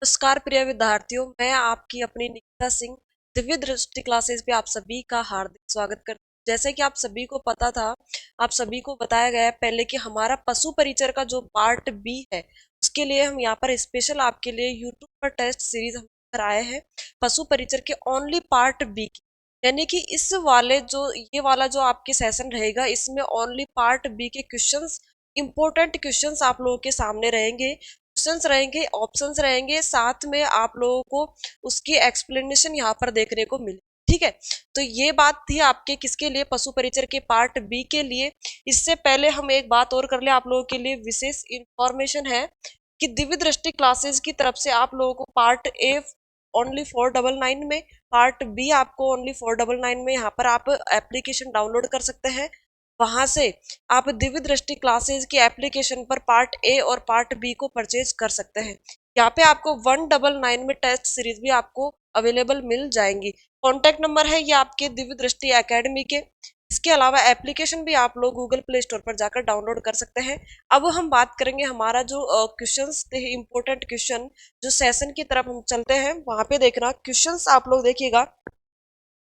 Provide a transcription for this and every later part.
नमस्कार प्रिय विद्यार्थियों, मैं आपकी अपनी निकिता सिंह दिव्य दृष्टि क्लासेस पे आप सभी का हार्दिक स्वागत करती हूँ। जैसे कि आप सभी को पता था, आप सभी को बताया गया है पहले कि हमारा पशु परिचर का जो पार्ट बी है उसके लिए हम यहाँ पर स्पेशल आपके लिए यूट्यूब पर टेस्ट सीरीज हम लेकर आए हैं पशु परिचर के ओनली पार्ट बी की। यानी कि इस वाले जो ये वाला जो आपके सेशन रहेगा इसमें ओनली पार्ट बी के क्वेश्चंस, इंपॉर्टेंट क्वेश्चंस आप लोगों के सामने रहेंगे। क्वेश्चंस रहेंगे, ऑप्शंस रहेंगे, साथ में आप लोगों को उसकी एक्सप्लेनेशन यहाँ पर देखने को मिले। ठीक है, तो ये बात थी आपके किसके लिए, पशु परिचर के पार्ट बी के लिए। इससे पहले हम एक बात और कर ले, आप लोगों के लिए विशेष इंफॉर्मेशन है कि दिव्य दृष्टि क्लासेस की तरफ से आप लोगों को पार्ट ए ओनली 499 में, पार्ट बी आपको ओनली 499 में यहाँ पर आप एप्लीकेशन डाउनलोड कर सकते हैं। वहां से आप दिव्य दृष्टि क्लासेस की एप्लीकेशन पर पार्ट ए और पार्ट बी को परचेज कर सकते हैं। यहाँ पे आपको 199 में टेस्ट सीरीज भी आपको अवेलेबल मिल जाएंगी। कॉन्टेक्ट नंबर है ये आपके दिव्य दृष्टि एकेडमी के। इसके अलावा एप्लीकेशन भी आप लोग गूगल प्ले स्टोर पर जाकर डाउनलोड कर सकते हैं। अब हम बात करेंगे हमारा जो क्वेश्चंस थे, इंपॉर्टेंट क्वेश्चन जो सेशन की तरफ हम चलते हैं वहां पे देखना क्वेश्चंस आप लोग देखिएगा।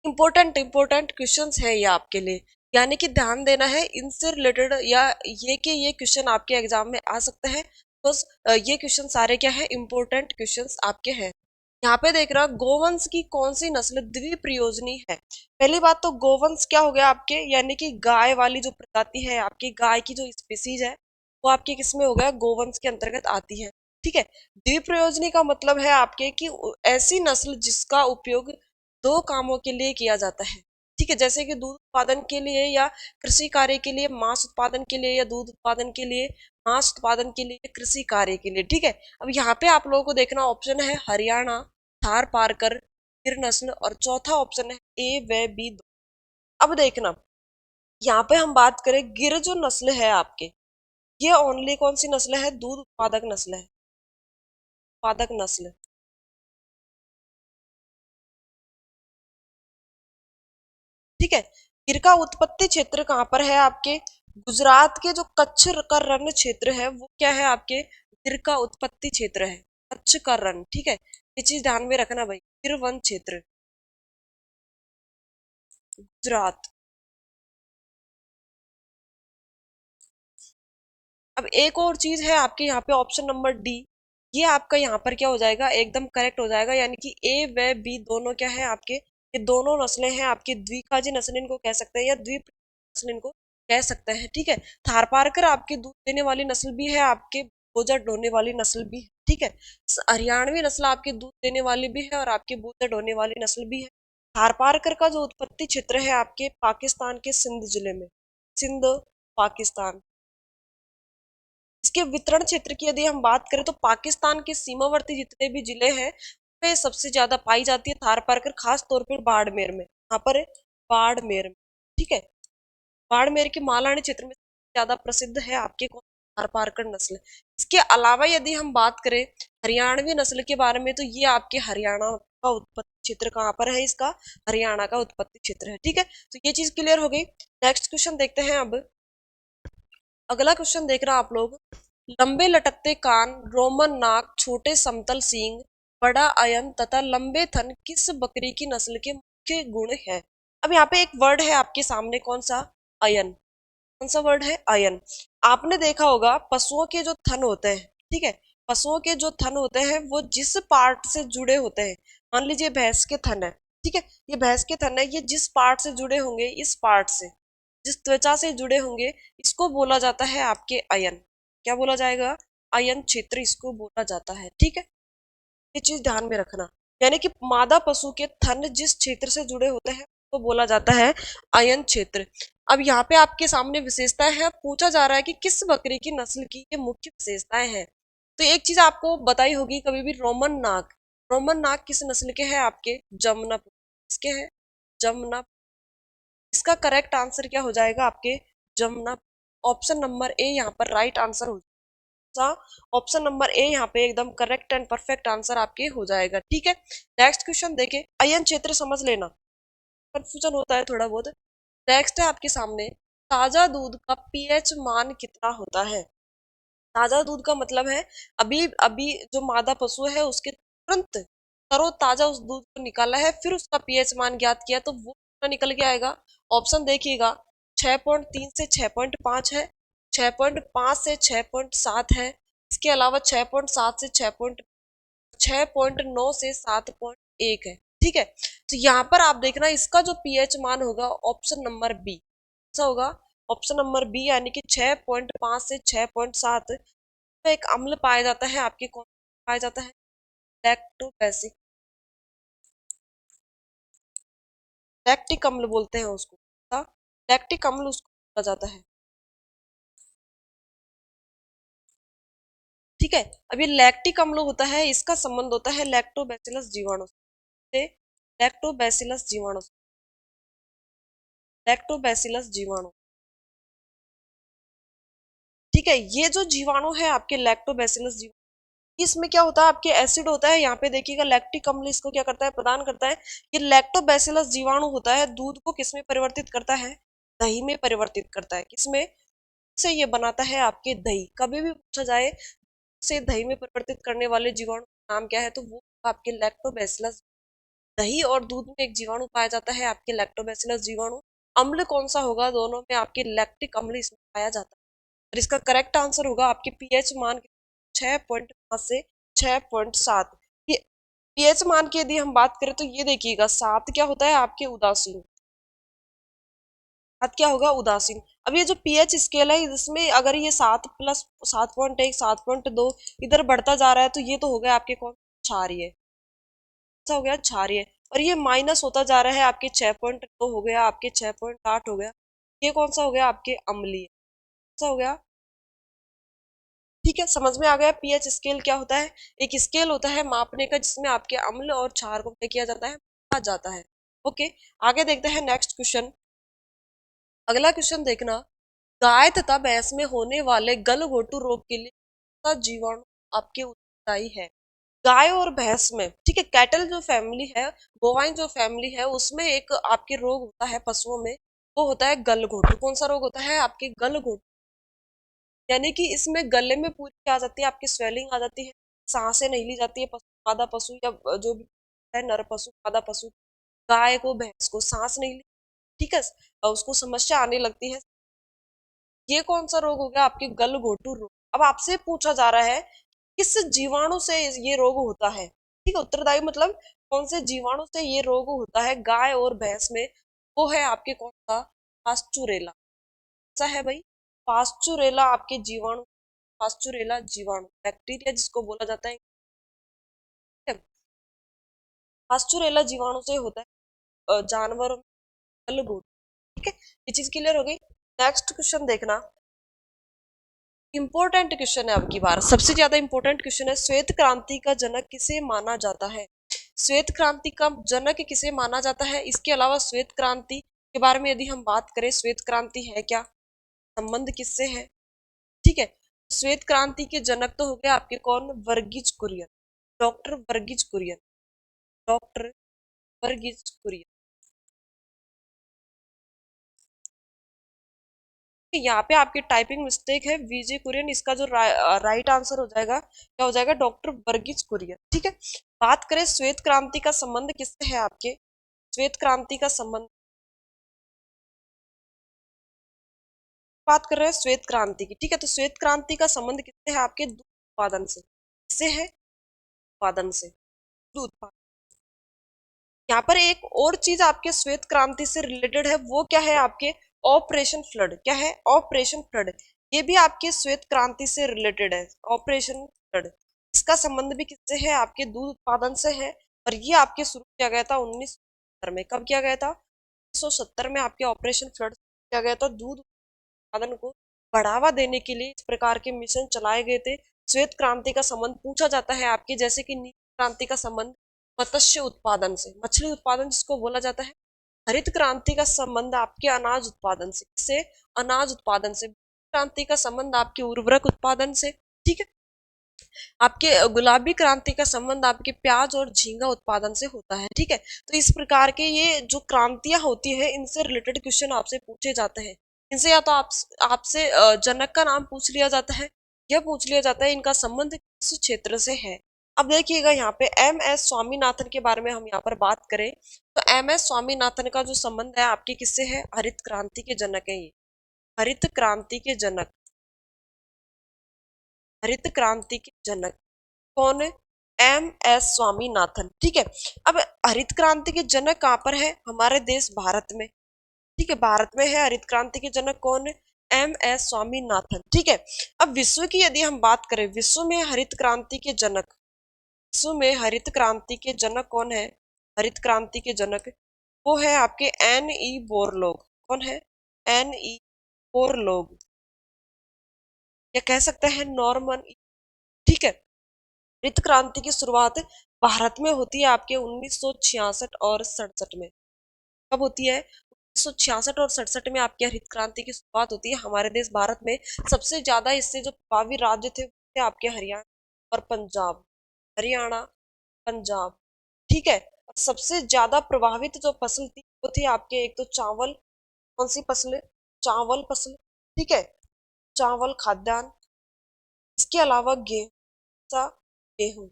इंपॉर्टेंट क्वेश्चंस है ये आपके लिए, यानी कि ध्यान देना है इनसे रिलेटेड, या ये कि ये क्वेश्चन आपके एग्जाम में आ सकते हैं। बस ये क्वेश्चन सारे क्या है, इंपॉर्टेंट क्वेश्चंस आपके हैं। यहाँ पे देख रहा गोवंश की कौन सी नस्ल द्विप्रयोजनी है। पहली बात तो गोवंश क्या हो गया आपके, यानी कि गाय वाली जो प्रजाति है आपकी, गाय की जो स्पीसीज है वो आपके किस में हो गया, गोवंश के अंतर्गत आती है। ठीक है, द्विप्रयोजनी का मतलब है आपके कि ऐसी नस्ल जिसका उपयोग दो कामों के लिए किया जाता है। ठीक है, जैसे कि दूध उत्पादन के लिए या कृषि कार्य के लिए, मांस उत्पादन के लिए या दूध उत्पादन के लिए, मांस उत्पादन के लिए, कृषि कार्य के लिए। ठीक है, अब यहाँ पे आप लोगों को देखना ऑप्शन है हरियाणा, थार पारकर, गिर नस्ल, और चौथा ऑप्शन है ए व बी। अब देखना यहाँ पे हम बात करें गिर जो नस्ल है आपके, ये ओनली कौन सी नस्ल है, दूध उत्पादक नस्ल है, उत्पादक नस्ल। ठीक है, गिर का उत्पत्ति क्षेत्र कहाँ पर है आपके, गुजरात के जो कच्छ का रण क्षेत्र है वो क्या है आपके, गिर का उत्पत्ति क्षेत्र है, कच्छ का रण। ठीक है, ये चीज ध्यान में रखना भाई, गिर वन क्षेत्र, गुजरात। अब एक और चीज है आपके यहाँ पे ऑप्शन नंबर डी, ये आपका यहाँ पर क्या हो जाएगा, एकदम करेक्ट हो जाएगा। यानी कि ए व बी दोनों क्या है आपके, ये दोनों नस्लें हैं आपकी, द्विकाजी नस्ल इनको कह सकते हैं या द्वीप नस्ल इनको कह सकते हैं। ठीक है, थारपारकर आपकी दूध देने वाली नस्ल भी है, आपके बोझा ढोने वाली नस्ल भी है। ठीक है, हरियाणवी नस्ल आपकी दूध देने वाली भी है और आपकी बोझा ढोने वाली नस्ल भी है। थारपारकर का जो उत्पत्ति क्षेत्र है आपके पाकिस्तान के सिंध जिले में, सिंध, पाकिस्तान। इसके वितरण क्षेत्र की यदि हम बात करें तो पाकिस्तान के सीमावर्ती जितने भी जिले हैं पे सबसे ज्यादा पाई जाती है थार पारकर, खास तौर पर बाड़मेर में। यहाँ पर है बाड़मेर में। ठीक है, बाड़मेर के मालानी क्षेत्र में सबसे ज्यादा प्रसिद्ध है आपके कौन, थार पारकर नस्ल। इसके अलावा यदि हम बात करें हरियाणवी नस्ल के बारे में तो ये आपके हरियाणा का उत्पत्ति क्षेत्र कहाँ पर है, इसका हरियाणा का उत्पत्ति क्षेत्र है। ठीक है, तो ये चीज क्लियर हो गई। नेक्स्ट क्वेश्चन देखते हैं। अब अगला क्वेश्चन देख रहा आप लोग, लंबे लटकते कान, रोमन नाक, छोटे समतल सींग, बड़ा अयन तथा लंबे थन किस बकरी की नस्ल के मुख्य गुण है। अब यहाँ पे एक वर्ड है आपके सामने, कौन सा, अयन। कौन सा वर्ड है, अयन। आपने देखा होगा पशुओं के जो थन होते हैं, ठीक है, पशुओं के जो थन होते हैं वो जिस पार्ट से जुड़े होते हैं, मान लीजिए भैंस के थन है, ठीक है, ये भैंस के थन है, ये जिस पार्ट से जुड़े होंगे, इस पार्ट से, जिस त्वचा से जुड़े होंगे, इसको बोला जाता है आपके अयन। क्या बोला जाएगा, अयन क्षेत्र इसको बोला जाता है। ठीक है, ये चीज ध्यान में रखना, यानी कि मादा पशु के थन जिस क्षेत्र से जुड़े होते हैं तो बोला जाता है अयन क्षेत्र। अब यहाँ पे आपके सामने विशेषताएं है, पूछा जा रहा है कि किस बकरी की नस्ल की ये मुख्य विशेषताएं हैं। तो एक चीज आपको बताई होगी कभी भी, रोमन नाग। रोमन नाग किस नस्ल के हैं आपके, जमुना, किसके हैं, जमुना। इसका करेक्ट आंसर क्या हो जाएगा आपके, जमुना। ऑप्शन नंबर ए यहाँ पर राइट आंसर हो जाएगा। ऑप्शन नंबर ए यहाँ पे एकदम करेक्ट एंड परफेक्ट आंसर आपके हो जाएगा। ठीक है, नेक्स्ट क्वेश्चन देखे, अयन क्षेत्र समझ लेना, कंफ्यूजन होता है थोड़ा बहुत। नेक्स्ट है आपके सामने, ताजा दूध का पीएच मान कितना होता है। ताजा दूध का मतलब है अभी अभी जो मादा पशु है उसके तुरंत तरोताजा उस दूध को निकाला है, फिर उसका पीएच मान ज्ञात किया, तो वो कितना निकल के आएगा? ऑप्शन देखिएगा, 6.3 से 6.5 है, 6.5 से 6.7 है, इसके अलावा 6.7 से 6.9 से 7.1 है। ठीक है, तो यहाँ पर आप देखना इसका जो पीएच मान होगा ऑप्शन नंबर बी, ऐसा होगा ऑप्शन नंबर बी, यानी कि 6.5 से 6.7 में एक अम्ल पाया जाता है आपके, कौन पाया जाता है? लैक्टोबैसिक, लैक्टिक अम्ल बोलते हैं उसको, लैक्टिक अम्ल उसको बोला जाता है। ठीक है, अब ये लैक्टिक अम्ल होता है, इसका संबंध होता है लैक्टोबैसिलस जीवाणु से, लैक्टोबैसिलस जीवाणु, लैक्टोबैसिलस जीवाणु। ठीक है, ये जो जीवाणु है आपके लैक्टोबैसिलस जीवाणु, इसमें क्या होता है? आपके एसिड होता है, यहाँ पे देखिएगा लैक्टिक अम्ल इसको क्या करता है? प्रदान करता है। ये लैक्टोबैसिलस जीवाणु होता है, दूध को किसमें परिवर्तित करता है? दही में परिवर्तित करता है। किसमें से ये बनाता है? आपके दही। कभी भी पूछा जाए से दही में परिवर्तित करने वाले जीवाणु का नाम क्या है, तो वो आपके लैक्टोबैसिलस। दही और दूध में एक जीवाणु पाया जाता है आपके लैक्टोबैसिलस जीवाणु। अम्ल कौन सा होगा? दोनों में आपके लैक्टिक अम्ल इसमें पाया जाता है। और इसका करेक्ट आंसर होगा आपके पीएच मान 6.5 से 6.7। ये पीएच मान की यदि हम बात करें तो ये देखिएगा 7 क्या होता है आपके? उदासीन। 7 क्या होगा? उदासीन। अब ये जो पीएच स्केल है इसमें अगर ये 7 प्लस 7.1 7.2 इधर बढ़ता जा रहा है, तो ये तो हो गया आपके कौन? क्षारीय। ऐसा हो गया क्षारीय। और ये माइनस होता जा रहा है आपके 6.2 हो गया, आपके 6.8 हो गया, ये कौन सा हो गया? आपके अम्लीय। ऐसा हो गया। ठीक है, समझ में आ गया पीएच स्केल क्या होता है? एक स्केल होता है मापने का, जिसमें आपके अम्ल और क्षार को क्या किया जाता है? मापा जाता है। ओके, आगे देखते हैं नेक्स्ट क्वेश्चन। अगला क्वेश्चन देखना, गाय तथा भैंस में होने वाले गलघोटू रोग के लिए कौन सा जीवाणु आपके उत्तरदायी है? गाय और भैंस में, ठीक है, कैटल जो फैमिली है, बोवाइन जो फैमिली है, उसमें एक आपके रोग होता है पशुओं में, वो होता है गलघोटू। कौन सा रोग होता है? आपके गलघोटू। यानी कि इसमें गले में पूरी क्या आ जाती है? आपकी स्वेलिंग आ जाती है, सांसें नहीं ली जाती है, मादा पशु या जो भी है, नर पशु मादा पशु, गाय को भैंस को सांस नहीं ली, ठीक है, और उसको समस्या आने लगती है। ये कौन सा रोग हो गया? आपके गलघोटू रोग। अब आपसे पूछा जा रहा है किस जीवाणु से ये रोग होता है? ठीक है, उत्तरदायी मतलब कौन से जीवाणु से ये रोग होता है गाय और भैंस में? वो है आपके कौन सा? पास्चुरेला। ऐसा है भाई, पास्चुरेला आपके जीवाणु, पास्चुरेला जीवाणु बैक्टीरिया जिसको बोला जाता है, पास्चुरेला जीवाणु से होता है जानवरों में गलघोटू। ठीक है, ये चीज क्लियर हो गई। नेक्स्ट क्वेश्चन देखना, इंपॉर्टेंट क्वेश्चन है अब की बार, सबसे ज्यादा इंपॉर्टेंट क्वेश्चन है, श्वेत क्रांति का जनक किसे माना जाता है? श्वेत क्रांति का जनक किसे माना जाता है? इसके अलावा श्वेत क्रांति के बारे में यदि हम बात करें, श्वेत क्रांति है क्या, संबंध किससे है? ठीक है, श्वेत क्रांति के जनक तो हो गए आपके कौन? Verghese Kurien, doctor Verghese Kurien, doctor Verghese Kurien. यहाँ पे आपकी टाइपिंग मिस्टेक है, वीजे कुरियन, इसका जो राइट आंसर हो जाएगा क्या हो जाएगा? डॉक्टर वर्गीज कुरियन। ठीक है, बात करें श्वेत क्रांति का संबंध किससे है आपके? श्वेत क्रांति का संबंध, बात कर रहे हैं श्वेत क्रांति की। ठीक है, तो श्वेत क्रांति का संबंध किससे है आपके? दूध उत्पादन से। किससे है? उत्पादन से, दूध उत्पादन। यहाँ पर एक और चीज आपके श्वेत क्रांति से रिलेटेड है, वो क्या है आपके? Operation flood. क्या है? Operation flood. ये भी आपके श्वेत क्रांति से रिलेटेड है, ऑपरेशन फ्लड। इसका संबंध भी किससे है? आपके दूध उत्पादन से है। और ये आपके शुरू किया गया था 1970 में। कब किया गया था? 1970 में आपके ऑपरेशन फ्लड किया गया था। दूध उत्पादन को बढ़ावा देने के लिए इस प्रकार के मिशन चलाए गए थे। श्वेत क्रांति का संबंध पूछा जाता है आपके, जैसे कि नील क्रांति का संबंध मत्स्य उत्पादन से, मछली उत्पादन जिसको बोला जाता है। हरित क्रांति का संबंध आपके अनाज उत्पादन से, किससे? अनाज उत्पादन से। क्रांति का संबंध आपके उर्वरक उत्पादन से। ठीक है, आपके गुलाबी क्रांति का संबंध आपके प्याज और झींगा उत्पादन से होता है। ठीक है, तो इस प्रकार के ये जो क्रांतियां होती है, इनसे रिलेटेड क्वेश्चन आपसे पूछे जाते हैं। इनसे या तो आपसे जनक का नाम पूछ लिया जाता है, या पूछ लिया जाता है इनका संबंध किस क्षेत्र से है। अब देखिएगा यहाँ पे एम एस स्वामीनाथन के बारे में हम यहाँ पर बात करें तो एम एस स्वामीनाथन का जो संबंध है आपके किससे है, हरित क्रांति के जनक है ये, हरित क्रांति के जनक, हरित क्रांति के जनक कौन है, एम एस स्वामीनाथन। ठीक है, अब हरित क्रांति के जनक कहाँ पर है, हमारे देश भारत में। ठीक है, भारत में है हरित क्रांति के जनक कौन है, एम एस स्वामीनाथन। ठीक है, अब विश्व की यदि हम बात करें, विश्व में हरित क्रांति के जनक, विश्व में हरित क्रांति के जनक कौन है, हरित क्रांति के जनक वो है आपके एन ई बोरलोग। कौन है, एन ई बोरलोग, या कह सकते हैं नॉर्मन। ठीक है, हरित क्रांति की शुरुआत भारत में होती है आपके 1966 और 67 में। कब होती है, 1966 और 67 में आपकी हरित क्रांति की शुरुआत होती है हमारे देश भारत में। सबसे ज्यादा इससे जो प्रभावी राज्य थे वो थे आपके हरियाणा और पंजाब, हरियाणा पंजाब। ठीक है, और सबसे ज्यादा प्रभावित जो फसल थी वो थी आपके एक तो चावल, कौन सी फसल, चावल फसल। ठीक है, चावल खाद्यान्न, इसके अलावा गेहूं, गेहूं।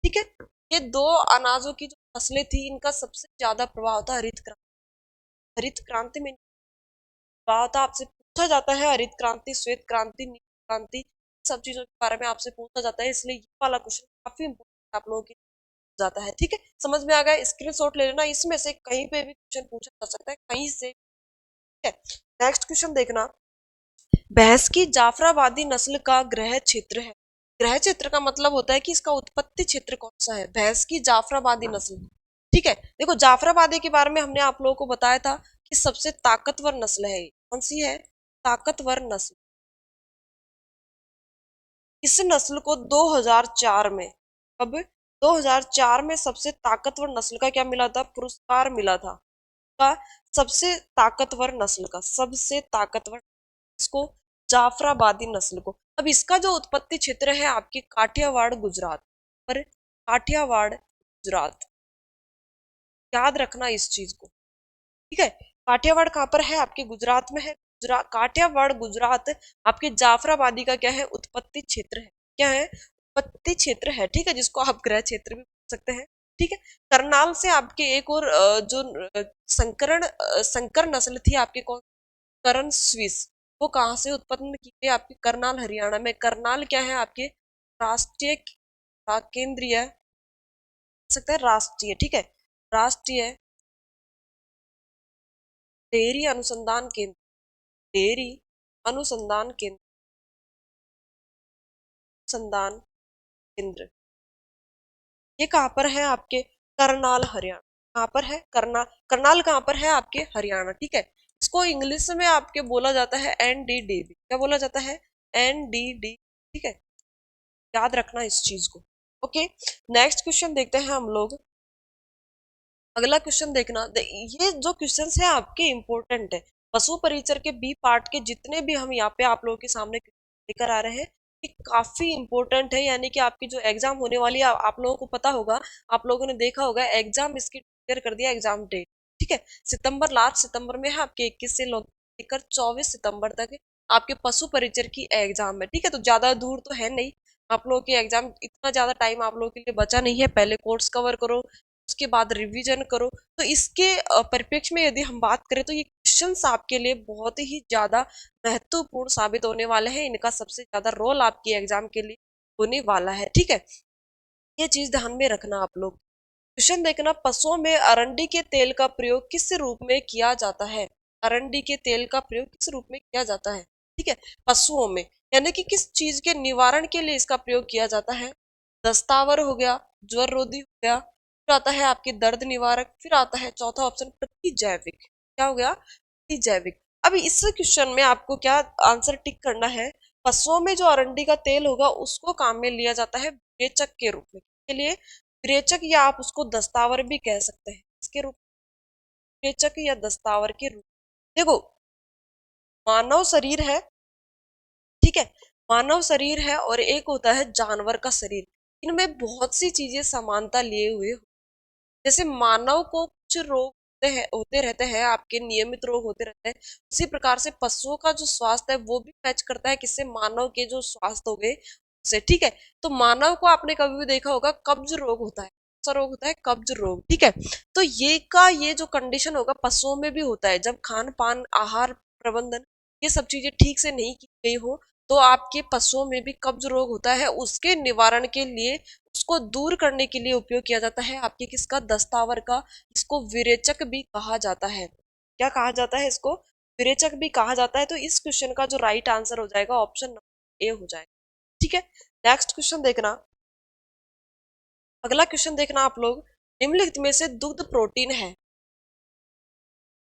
ठीक है, ये दो अनाजों की जो फसलें थी इनका सबसे ज्यादा प्रभाव था हरित क्रांति। हरित क्रांति में प्रभाव था, आपसे पूछा जाता है हरित क्रांति, श्वेत क्रांति, नीली क्रांति, सब चीजों के बारे में आपसे पूछा जाता है, इसलिए ये वाला क्वेश्चन काफी इंपोर्टेंट आप लोगों के जाता है। ठीक है, समझ में आ गया, स्क्रीनशॉट ले लेना, इसमें से कहीं पे भी क्वेश्चन पूछा जा सकता है कहीं से। ठीक है, नेक्स्ट क्वेश्चन देखना, भैंस की जाफराबादी नस्ल का ग्रह क्षेत्र है, ग्रह क्षेत्र का मतलब होता है कि इसका उत्पत्ति क्षेत्र कौन सा है, भैंस की जाफराबादी नस्ल। ठीक है, देखो जाफराबादी के बारे में हमने आप लोगों को बताया था कि सबसे ताकतवर नस्ल है, कौन सी है, ताकतवर नस्ल। इस नस्ल को 2004 में, कब, 2004 में सबसे ताकतवर नस्ल का क्या मिला था, पुरस्कार मिला था, का सबसे ताकतवर नस्ल का, सबसे ताकतवर, इसको जाफराबादी नस्ल को। अब इसका जो उत्पत्ति क्षेत्र है आपके काठियावाड़ गुजरात पर, काठियावाड़ गुजरात, याद रखना इस चीज को। ठीक है, काठियावाड़ कहाँ पर है, आपके गुजरात में है, गुजरात, काठियावाड़ गुजरात आपके जाफराबादी का क्या है, उत्पत्ति क्षेत्र है, क्या है, उत्पत्ति क्षेत्र है। ठीक है, जिसको आप ग्रह क्षेत्र भी बोल सकते हैं। ठीक है, करनाल से आपके एक और जो संकर नस्ल थी आपके, कौन, करण स्विस, वो कहाँ से उत्पन्न की गई, आपके करनाल हरियाणा में। करनाल क्या है आपके राष्ट्रीय, केंद्रीय, सकता है राष्ट्रीय, ठीक है, राष्ट्रीय डेयरी अनुसंधान केंद्र, डेयरी अनुसंधान केंद्र, अनुसंधान केंद्र, ये कहाँ पर है आपके, करनाल हरियाणा। कहाँ पर है, करनाल कहाँ पर है आपके, हरियाणा। ठीक है, इसको इंग्लिश में आपके बोला जाता है एनडीडीबी, क्या बोला जाता है, एनडीडी। ठीक है, याद रखना इस चीज को। ओके, नेक्स्ट क्वेश्चन देखते हैं हम लोग, अगला क्वेश्चन देखना, ये जो क्वेश्चन है आपके इंपॉर्टेंट है, पशु परिचर के बी पार्ट के जितने भी हम यहाँ पे आप लोगों के सामने लेकर आ रहे हैं ये काफी इंपॉर्टेंट है, यानी कि आपकी जो एग्जाम होने वाली है आप लोगों को पता होगा, आप लोगों ने देखा होगा एग्जाम इसकी डिक्लेयर कर दिया, एग्जाम डेट। ठीक है, सितंबर, लास्ट सितंबर में है आपके 21 से लेकर 24 सितंबर तक आपके पशु परिचर की एग्जाम है। ठीक है, तो ज्यादा दूर तो है नहीं, आप लोगों की एग्जाम, इतना ज्यादा टाइम आप लोगों के लिए बचा नहीं है, पहले कोर्स कवर करो उसके बाद रिवीजन करो। तो इसके परिप्रेक्ष्य में यदि हम बात करें तो ये क्वेश्चंस आपके लिए बहुत ही ज्यादा महत्वपूर्ण साबित होने वाले हैं, इनका सबसे ज्यादा रोल आपकी एग्जाम के लिए होने वाला है। ठीक है, ये चीज ध्यान में रखना आप लोग। क्वेश्चन देखना, पशुओं में अरंडी के तेल का प्रयोग किस रूप में किया जाता है, अरंडी के तेल का प्रयोग किस रूप में किया जाता है। ठीक है, पशुओं में, यानी कि किस चीज के निवारण के लिए इसका प्रयोग किया जाता है, दस्तावर हो गया, ज्वर रोधी हो गया, फिर आता है आपके दर्द निवारक, फिर आता है चौथा ऑप्शन प्रतिजैविक, क्या हो गया, प्रतिजैविक। अब इस क्वेश्चन में आपको क्या आंसर टिक करना है, पशुओं में जो अरंडी का तेल होगा उसको काम में लिया जाता है विरेचक के रूप में, के लिए विरेचक, या आप उसको दस्तावर भी कह सकते हैं, इसके रूप, विरेचक या दस्तावर के रूप। देखो, मानव शरीर है, ठीक है, मानव शरीर है और एक होता है जानवर का शरीर, इनमें बहुत सी चीजें समानता लिए हुए, जैसे मानव को कुछ रोग होते रहते हैं, आपके नियमित रोग होते रहते हैं, उसी प्रकार से पशुओं का जो स्वास्थ्य है वो भी मैच करता है किससे, मानव के जो स्वास्थ्य हो गए से, ठीक है। तो मानव को आपने कभी भी देखा होगा कब्ज रोग होता है, कौन सा रोग होता है, कब्ज रोग, ठीक है। तो ये जो कंडीशन होगा पशुओं में भी होता है, जब खान पान आहार प्रबंधन ये सब चीजें ठीक से नहीं की गई हो तो आपके पशुओं में भी कब्ज रोग होता है। उसके निवारण के लिए, उसको दूर करने के लिए उपयोग किया जाता है आपके किसका, दस्तावर का। इसको विरेचक भी कहा जाता है। क्या कहा जाता है इसको, विरेचक भी कहा जाता है। तो इस क्वेश्चन का जो राइट आंसर हो जाएगा ऑप्शन नंबर ए हो जाएगा, ठीक है। नेक्स्ट क्वेश्चन देखना, अगला क्वेश्चन देखना आप लोग, निम्नलिखित में से दुग्ध प्रोटीन है,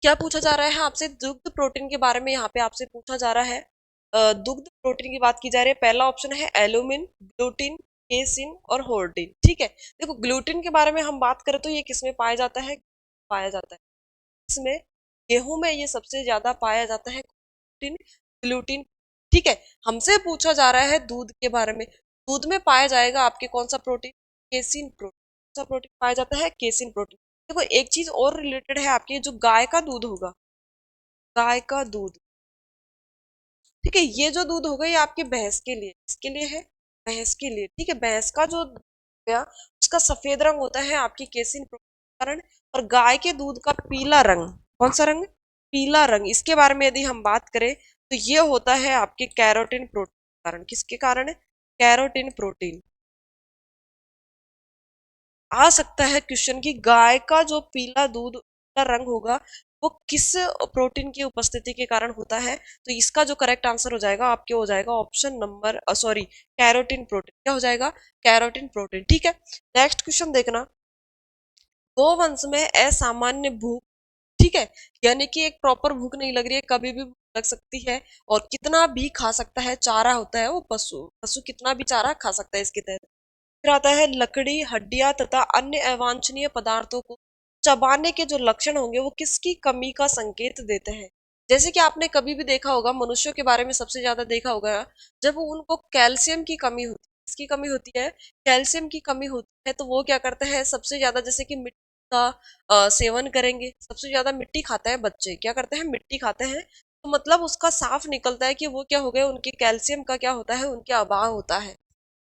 क्या पूछा जा रहा है आपसे, दुग्ध प्रोटीन के बारे में यहाँ पे आपसे पूछा जा रहा है। दुग्ध प्रोटीन की बात की जा रही है, पहला ऑप्शन है एल्यूमिन, ग्लूटिन, केसिन और होर्डिन, ठीक है। देखो ग्लूटिन के बारे में हम बात करें तो ये किसमें पाया जाता है, पाया जाता है इसमें, गेहूं में ये सबसे ज्यादा पाया जाता है ग्लूटिन, ग्लूटिन, ठीक है। हमसे पूछा जा रहा है दूध के बारे में, दूध में पाया जाएगा आपके कौन सा प्रोटीन, केसिन प्रोटीन, कौन सा प्रोटीन पाया जाता है, केसिन प्रोटीन। देखो एक चीज और रिलेटेड है आपके, जो गाय का दूध होगा, गाय का दूध, ठीक है, ये जो दूध होगा ये आपके भैंस के लिए, इसके लिए है, भैंस के लिए, ठीक है। भैंस का जो गया उसका सफेद रंग होता है आपकी केसिन प्रोटीन के कारण, और गाय के दूध का पीला रंग, कौन सा रंग, पीला रंग, इसके बारे में यदि हम बात करें तो ये होता है आपके कैरोटीन प्रोटीन के कारण, किसके कारण, कैरोटीन प्रोटीन। आ सकता है क्वेश्चन की गाय का जो पीला दूध का रंग होगा वो किस प्रोटीन की उपस्थिति के कारण होता है, तो इसका जो करेक्ट आंसर हो जाएगा आपके हो जाएगा option number sorry carotene protein, क्या हो जाएगा, कैरोटीन प्रोटीन, ठीक है। नेक्स्ट क्वेश्चन देखना, गोवंश में असामान्य भूख, ठीक है, यानी कि एक प्रॉपर भूख नहीं लग रही है, कभी भी भूख लग सकती है, और कितना भी खा सकता है, चारा होता है वो पशु, पशु कितना भी चारा खा सकता है इसके तहत। फिर आता है लकड़ी, हड्डियां तथा अन्य अवांछनीय पदार्थों को चबाने के जो लक्षण होंगे वो किसकी कमी का संकेत देते हैं। जैसे कि आपने कभी भी देखा होगा, मनुष्यों के बारे में सबसे ज्यादा देखा होगा, जब उनको कैल्शियम की कमी होती है, किसकी कमी होती है, कैल्शियम की कमी होती है, तो वो क्या करते हैं सबसे ज्यादा, जैसे कि मिट्टी का सेवन करेंगे, सबसे ज्यादा मिट्टी खाता है बच्चे, क्या करते हैं, मिट्टी खाते हैं, तो मतलब उसका साफ निकलता है कि वो क्या हो गए, उनके कैल्शियम का क्या होता है, उनके अभाव होता है।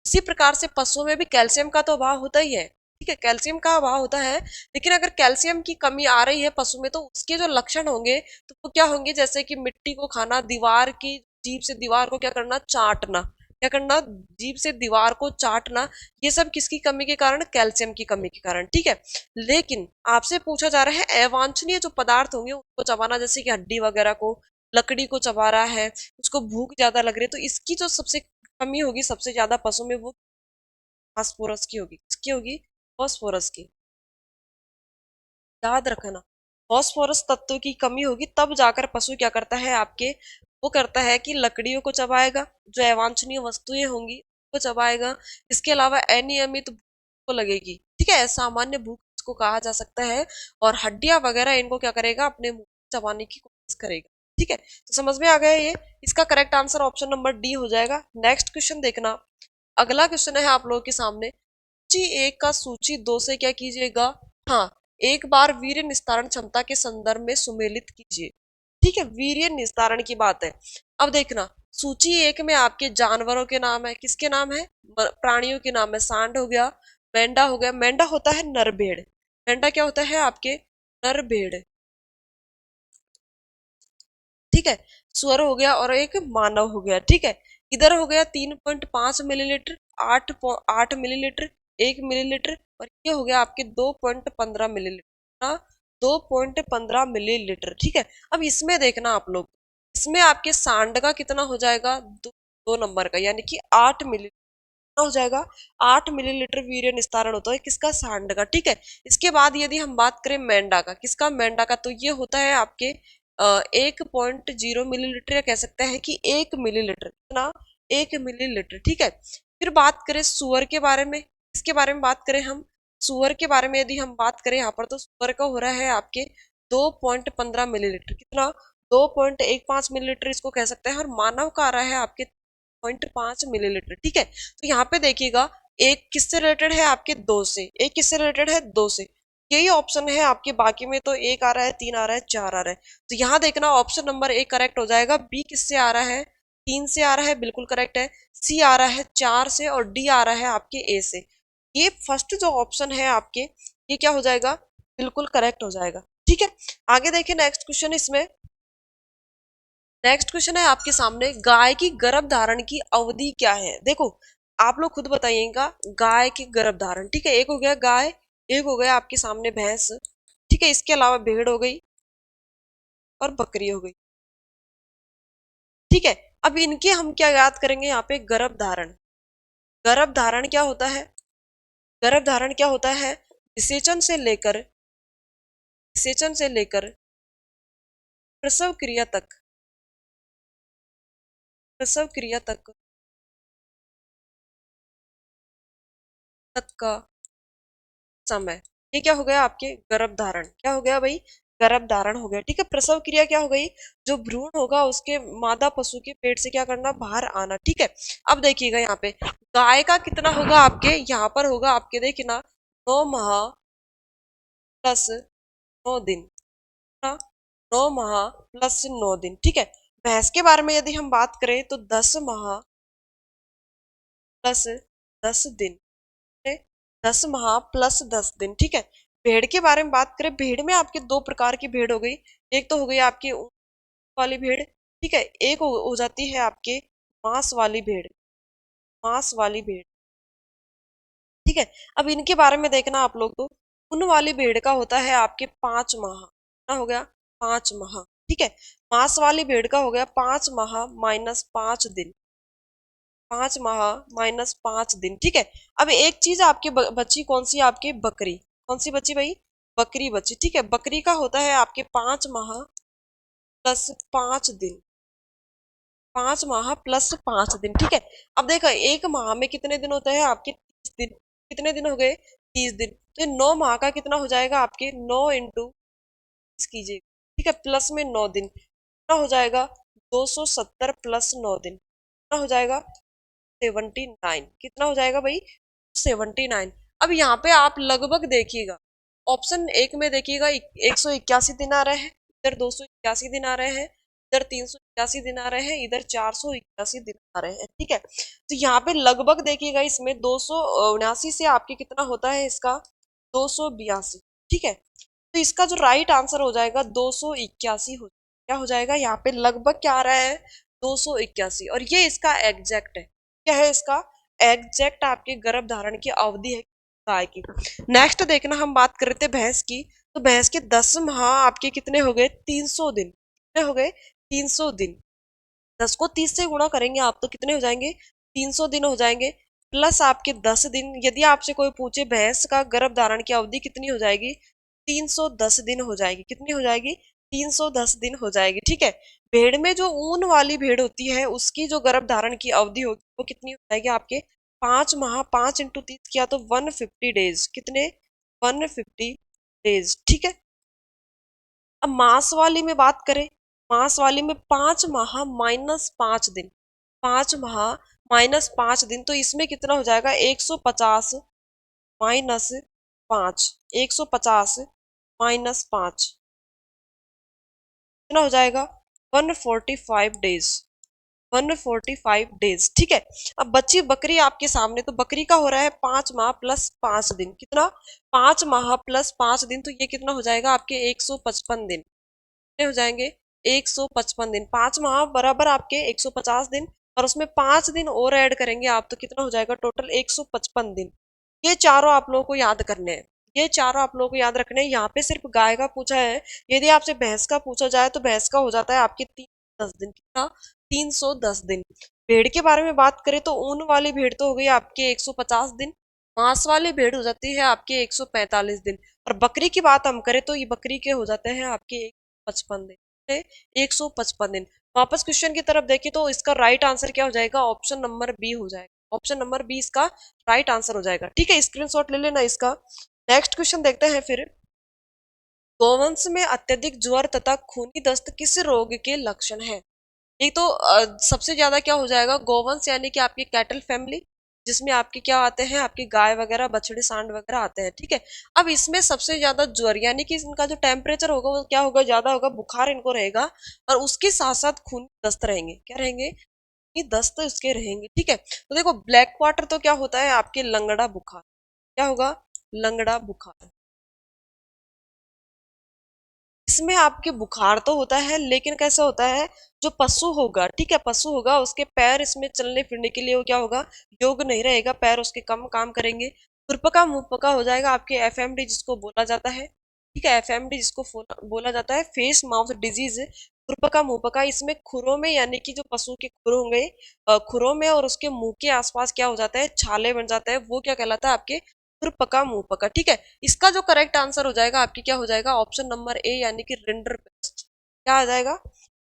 इसी प्रकार से पशुओं में भी कैल्शियम का तो अभाव होता ही है, ठीक है, कैल्शियम का अभाव होता है, लेकिन अगर कैल्शियम की कमी आ रही है पशु में तो उसके जो लक्षण होंगे तो वो क्या होंगे, जैसे कि मिट्टी को खाना, दीवार की जीभ से दीवार को क्या करना, चाटना, क्या करना, जीभ से दीवार को चाटना, ये सब किसकी कमी के कारण, कैल्शियम की कमी के कारण, ठीक है। लेकिन आपसे पूछा जा रहा है अवांछनीय जो पदार्थ होंगे उनको चबाना, जैसे कि हड्डी वगैरह को, लकड़ी को चबा रहा है, उसको भूख ज्यादा लग रही है, तो इसकी जो सबसे कमी होगी सबसे ज्यादा पशु में वो फास्फोरस की होगी, किसकी होगी, फास्फोरस की, याद रखना। फास्फोरस तत्व की कमी होगी तब जाकर पशु क्या करता है आपके, वो करता है कि लकड़ियों को चबाएगा, जो अवांछनीय वस्तुएं होंगी वो चबाएगा, इसके अलावा अनियमित भूख को लगेगी, ठीक है, सामान्य भूख इसको कहा जा सकता है, और हड्डियां वगैरह इनको क्या करेगा, अपने मुंह में चबाने की कोशिश करेगा, ठीक है। तो समझ में आ गया ये, इसका correct answer option number D हो जाएगा। नेक्स्ट क्वेश्चन देखना, अगला क्वेश्चन है आप लोगों के सामने, सूची एक का सूची दो से क्या कीजिएगा, हाँ, एक बार वीर्य निस्तारण क्षमता के संदर्भ में सुमेलित कीजिए, ठीक है, वीर्य निस्तारण की बात है। अब देखना, सूची एक में आपके जानवरों के नाम है, किसके नाम है, प्राणियों के नाम है, सांड हो गया, मेंढा हो गया, मेंढा होता है नर भेड़, मेंढा क्या होता है आपके, नर भेड़, ठीक है, सुअर हो गया और एक मानव हो गया, ठीक है। इधर हो गया 3.5 मिलीलीटर, 8 मिलीलीटर, 1 मिलीलीटर, और ये हो गया आपके 2.15 मिलीलीटर, हाँ, 2.15 मिलीलीटर, ठीक है। अब इसमें देखना आप लोग, इसमें आपके सांड का कितना हो जाएगा, 2 नंबर का, यानी कि 8 मिलीलीटर हो जाएगा, 8 मिलीलीटर वीर्य निस्तारण होता है किसका, सांड का, ठीक है। इसके बाद यदि हम बात करें मेंढा का, किसका, मेंढा का, तो ये होता है आपके 1.0 मिलीलीटर, या कह सकते हैं कि 1 मिलीलीटर, कितना, 1 मिलीलीटर, ठीक है। फिर बात करें सुअर के बारे में, इसके बारे में बात करें हम, सुअर के बारे में यदि हम बात करें यहाँ पर, तो सुअर का हो रहा है आपके 2.15 मिलीलीटर, कितना, 2.15 मिलीलीटर इसको कह सकते हैं, और मानव का आ रहा है आपके 0.5 मिलीलीटर, ठीक है। तो यहाँ पे देखिएगा, एक किससे रिलेटेड है आपके, दो से, एक किससे रिलेटेड है, दो से, यही ऑप्शन है आपके, बाकी में तो एक आ रहा है, तीन आ रहा है, चार आ रहा है, तो यहाँ देखना ऑप्शन नंबर ए करेक्ट हो जाएगा, बी किससे आ रहा है, 3 से आ रहा है, बिल्कुल करेक्ट है। सी आ रहा है 4 से, और डी आ रहा है आपके ए से। ये फर्स्ट जो ऑप्शन है आपके, ये क्या हो जाएगा, बिल्कुल करेक्ट हो जाएगा। ठीक है, आगे देखिए नेक्स्ट क्वेश्चन इसमें। नेक्स्ट क्वेश्चन है आपके सामने, गाय की गर्भ धारण की अवधि क्या है। देखो आप लोग खुद बताइएगा, गाय की गर्भ धारण, ठीक है, एक हो गया गाय, एक हो गया आपके सामने भैंस, ठीक है, इसके अलावा भेड़ हो गई और बकरी हो गई। ठीक है, अब इनके हम क्या याद करेंगे यहाँ पे, गर्भ धारण। गर्भ धारण क्या होता है, गर्भ धारण क्या होता है, विसेचन से लेकर प्रसव क्रिया तक, प्रसव क्रिया तक तक का समय, ये क्या हो गया आपके गर्भ धारण, क्या हो गया भाई, गर्भ धारण हो गया। ठीक है, प्रसव क्रिया क्या हो गई, जो भ्रूण होगा उसके मादा पशु के पेट से क्या करना, बाहर आना। ठीक है, अब देखिएगा यहाँ पे गाय का कितना होगा आपके, यहाँ पर होगा आपके देखिए ना, 9 माह प्लस 9 दिन, हाँ, 9 माह प्लस 9 दिन। ठीक है, भैंस के बारे में यदि हम बात करें तो 10 माह प्लस 10 दिन, 10 माह प्लस 10 दिन। ठीक है, भेड़ के बारे में बात करें, भेड़ में आपके दो प्रकार की भेड़ हो गई, एक तो हो गई आपकी ऊन वाली भेड़, ठीक है, एक हो जाती है आपके मांस वाली भेड़, मांस वाली भेड़। ठीक है, अब इनके बारे में देखना आप लोग, तो ऊन वाली भेड़ का होता है आपके 5 माह, क्या हो गया, 5 माह। ठीक है, मांस वाली भेड़ का हो गया 5 माह माइनस 5 दिन, 5 माह माइनस 5 दिन। ठीक है, अब एक चीज आपकी बच्ची कौन सी, आपकी बकरी, कौन सी बच्ची भाई, बकरी बच्ची। ठीक है, बकरी का होता है आपके 5 माह प्लस 5 दिन, 5 माह प्लस 5 दिन। ठीक है, अब देखो एक माह में कितने दिन होते हैं आपके, 30 दिन, कितने दिन हो गए, 30 दिन, तो ये 9 माह का कितना हो जाएगा आपके, 9 × 30 कीजिए, ठीक है, प्लस में 9 दिन, कितना हो जाएगा, 270 प्लस 9 दिन, कितना हो जाएगा, 79, कितना हो जाएगा भाई, 79। अब यहाँ पे आप लगभग देखिएगा, ऑप्शन एक में देखिएगा 181 दिन आ रहे हैं, इधर 281 दिन आ रहे हैं, इधर 381 दिन आ रहे हैं, इधर 481 दिन आ रहे हैं। ठीक है, तो यहाँ पे लगभग देखिएगा, इसमें 279 से आपके कितना होता है इसका, 282। ठीक है, तो इसका जो राइट आंसर हो जाएगा 281 हो, क्या हो जाएगा, यहाँ पे लगभग क्या आ रहा है, 281, और ये इसका एग्जैक्ट है, क्या है इसका एग्जैक्ट आपके गर्भ धारण की अवधि है गाय की। नेक्स्ट देखना, हम बात कर रहे थे भैंस की, तो भैंस के 10 माह आपके कितने हो गए, 300 दिन, कितने हो गए, 300 दिन। 10 को 30 से गुणा करेंगे आप तो कितने हो जाएंगे, 300 दिन हो जाएंगे, प्लस आपके 10 दिन। यदि आपसे कोई पूछे भैंस का गर्भ धारण की अवधि कितनी हो जाएगी, 310 दिन हो जाएगी, कितनी हो जाएगी, 310 दिन हो जाएगी। ठीक है, भेड़ में जो ऊन वाली भेड़ होती है उसकी जो गर्भ धारण की अवधि होगी वो कितनी हो जाएगी आपके, 5 माह, 5 × 30 किया तो 150 डेज, कितने, 150 डेज। ठीक है, अब मांस वाली में बात करें, मांस वाली में 5 माह माइनस 5 दिन, 5 माह माइनस 5 दिन, तो इसमें कितना हो जाएगा, 150 माइनस 5, 150 माइनस 5, कितना हो जाएगा, 145 डेज, 145 डेज। ठीक है, अब बच्ची बकरी आपके सामने, तो बकरी का हो रहा है 5 माह प्लस 5 दिन, कितना, 5 माह प्लस 5 दिन, तो ये कितना हो जाएगा आपके 155 दिन, कितने हो जाएंगे, 155 दिन, 5 माह बराबर आपके 150 दिन, और उसमें 5 दिन और ऐड करेंगे आप तो कितना हो जाएगा, टोटल 155 दिन। ये चारों आप लोगों को याद करने हैं, ये चारों आप लोगों को याद रखने हैं। यहाँ पे सिर्फ गाय का पूछा है, यदि आपसे भैंस का पूछा जाए तो भैंस का हो जाता है आपके 310 दिन, कितना, 310 दिन। भेड़ के बारे में बात करें तो ऊन वाली भेड़ तो हो गई आपके 150 दिन, मांस वाली भेड़ हो जाती है आपके 145 दिन, और बकरी की बात हम करें तो ये बकरी के हो जाते हैं आपके 155 दिन, 155 दिन। वापस क्वेश्चन की तरफ देखें तो इसका राइट आंसर क्या हो जाएगा, ऑप्शन नंबर बी हो जाएगा, ऑप्शन नंबर बी इसका राइट आंसर हो जाएगा। ठीक है, स्क्रीनशॉट ले लेना इसका। नेक्स्ट क्वेश्चन देखते हैं फिर, गोवंश में अत्यधिक ज्वर तथा खूनी दस्त किस रोग के लक्षण है। एक तो सबसे ज्यादा क्या हो जाएगा, गोवंश यानी कि आपकी कैटल फैमिली, जिसमें आपके क्या आते हैं, आपकी गाय वगैरह, बछड़े, सांड वगैरह आते हैं। ठीक है, अब इसमें सबसे ज्यादा ज्वर यानी कि इनका जो टेम्परेचर होगा वो क्या होगा, ज्यादा होगा, बुखार इनको रहेगा, और उसके साथ साथ खून दस्त रहेंगे, क्या रहेंगे, खूनी दस्त इसके रहेंगे, ठीक है। तो देखो ब्लैक वाटर तो क्या होता है आपके लंगड़ा बुखार, क्या होगा, लंगड़ा बुखार। इसमें आपके बुखार तो होता है लेकिन कैसा होता है, जो पशु होगा, ठीक है, पशु होगा उसके पैर इसमें चलने फिरने के लिए वो क्या होगा, योग नहीं रहेगा, पैर उसके कम काम करेंगे। खुरपका मुंहपका हो जाएगा आपके एफएमडी जिसको बोला जाता है, ठीक है, एफएमडी जिसको बोला जाता है फेस माउथ डिजीज। खुरपका मुंहपका, इसमें खुरों में यानी कि जो पशु के खुर होंगे, खुरों में और उसके मुंह के आसपास क्या हो जाता है, छाले बन जाता है, वो क्या कहलाता है आपके खुरपका मुंहपका, ठीक है। इसका जो करेक्ट आंसर हो जाएगा आपकी क्या हो जाएगा, ऑप्शन नंबर ए यानी कि रिंडरपेस्ट। क्या आ जाएगा,